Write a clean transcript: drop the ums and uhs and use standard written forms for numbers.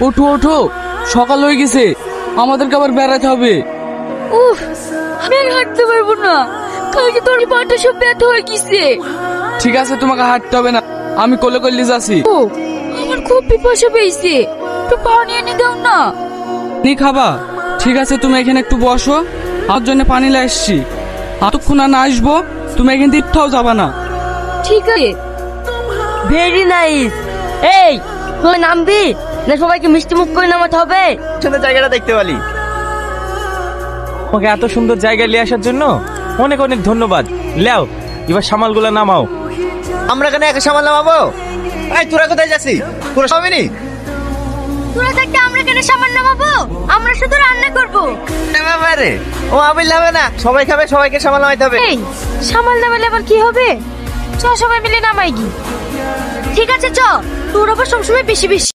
ওঠো ওঠো, সকাল হয়ে গেছে, আমাদেরকে আবার বেড়াতে হবে। উফ, আমি আর হাঁটতে পারবো না, কালকে তোর পাটা সব ব্যথা হয়ে গেছে। ঠিক আছে, তোমাকে হাঁটতে হবে না, আমি কোলে কোলে যাচ্ছি। ও, আমার খুব পিপাসা পেয়েছে, একটু পানি এনে দাও না। নি খাবা? ঠিক আছে, তুমি এখানে একটু বসো, আমার জন্য পানি নিয়ে আসছি। এতক্ষণ আর না আসবো, তুমি এখান থেকে কোথাও যাবা না। ঠিক আছে। Very nice. এই, তুই নামবি না সবাইকে মিষ্টি মুখ করে নামাতে হবে? সুন্দর জায়গাটা দেখতে পারি। তোমাকে এত সুন্দর জায়গায় নিয়ে আসার জন্য অনেক অনেক ধন্যবাদ। লেও, এবার সামালগুলো নামাও। আমরা এখানে একা সামাল নামাবো? এই তোরা কোথায় যাচ্ছি? তোরা সবাই তোরা থাকতে আমরা কেন সামান নামাবো? আমরা শুধু রান্না করবো। রে ও আবিল হবে না, সবাই খাবে, সবাইকে সামাল নামাইতে হবে। এই, সামাল নামালে আবার কি হবে? চ সবাই মিলে নামাই কি। ঠিক আছে চ, তোর আবার সবসময় বেশি বেশি